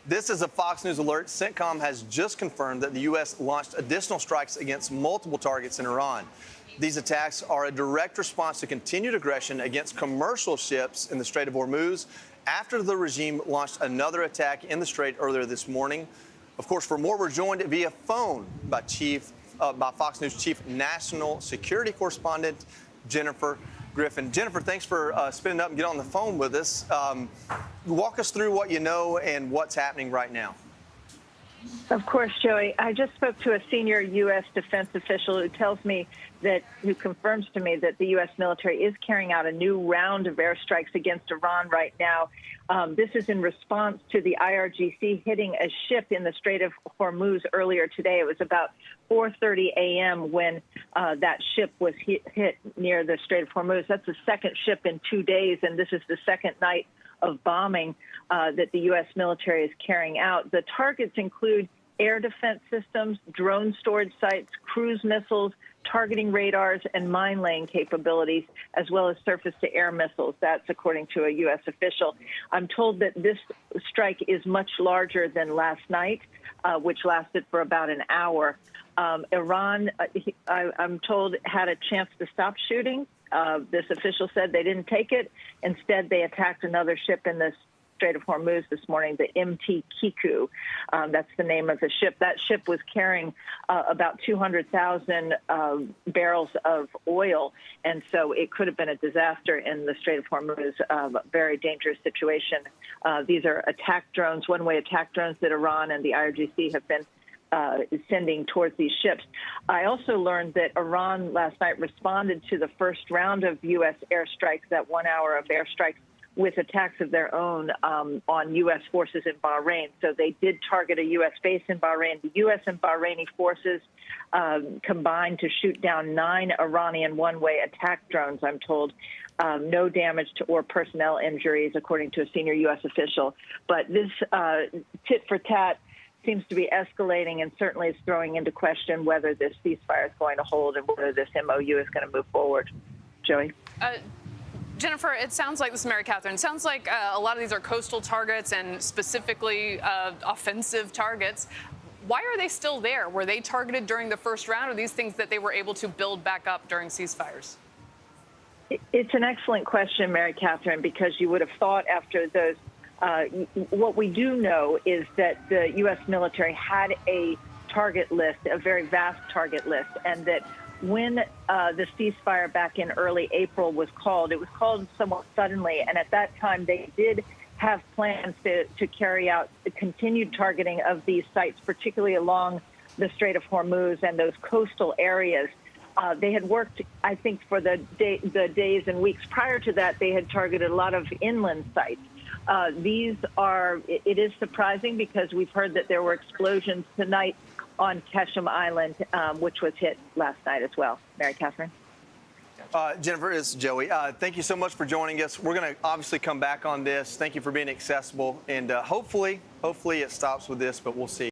This is a Fox News alert. CENTCOM has just confirmed that the U.S. launched additional strikes against multiple targets in Iran. These attacks are a direct response to continued aggression against commercial ships in the Strait of Hormuz after the regime launched another attack in the strait earlier this morning. Of course, for more, we're joined via phone by Fox News Chief National Security Correspondent Jennifer Griffin. Jennifer, thanks for spinning up and getting on the phone with us. Walk us through what you know and what's happening right now. Of course, Joey. I just spoke to a senior U.S. defense official who confirms to me that the U.S. military is carrying out a new round of airstrikes against Iran right now. This is in response to the IRGC hitting a ship in the Strait of Hormuz earlier today. It was about 4:30 a.m. when that ship was hit near the Strait of Hormuz. That's the second ship in 2 days, and this is the second night of bombing that the U.S. military is carrying out. The targets include air defense systems, drone storage sites, cruise missiles, targeting radars, and mine-laying capabilities, as well as surface-to-air missiles. That's according to a U.S. official. I'm told that this strike is much larger than last night, which lasted for about an hour. Iran, I'm told, had a chance to stop shooting. This official said they didn't take it. Instead, they attacked another ship in the Strait of Hormuz this morning, the MT Kiku. That's the name of the ship. That ship was carrying about 200,000 barrels of oil, and so it could have been a disaster in the Strait of Hormuz, a very dangerous situation. These are attack drones, one-way attack drones that Iran and the IRGC have been sending towards these ships. I also learned that Iran last night responded to the first round of U.S. airstrikes, that 1 hour of airstrikes, with attacks of their own on U.S. forces in Bahrain. So they did target a U.S. base in Bahrain. The U.S. and Bahraini forces combined to shoot down 9 Iranian one-way attack drones, I'm told. No damage or personnel injuries, according to a senior U.S. official. But this tit-for-tat seems to be escalating and certainly is throwing into question whether this ceasefire is going to hold and whether this MOU is going to move forward. Joey? Jennifer, it sounds like, this is Mary Catherine, it sounds like a lot of these are coastal targets and specifically offensive targets. Why are they still there? Were they targeted during the first round, or these things that they were able to build back up during ceasefires? It's an excellent question, Mary Catherine, because you would have thought after those. What we do know is that the U.S. military had a target list, a very vast target list, and that when the ceasefire back in early April was called, it was called somewhat suddenly, and at that time they did have plans to carry out the continued targeting of these sites, particularly along the Strait of Hormuz and those coastal areas. They had worked, I think, for the days and weeks prior to that, they had targeted a lot of inland sites. It is surprising because we've heard that there were explosions tonight on Keshem Island, which was hit last night as well. Mary Catherine? Jennifer, it's Joey. Thank you so much for joining us. We're going to obviously come back on this. Thank you for being accessible, and hopefully it stops with this, but we'll see.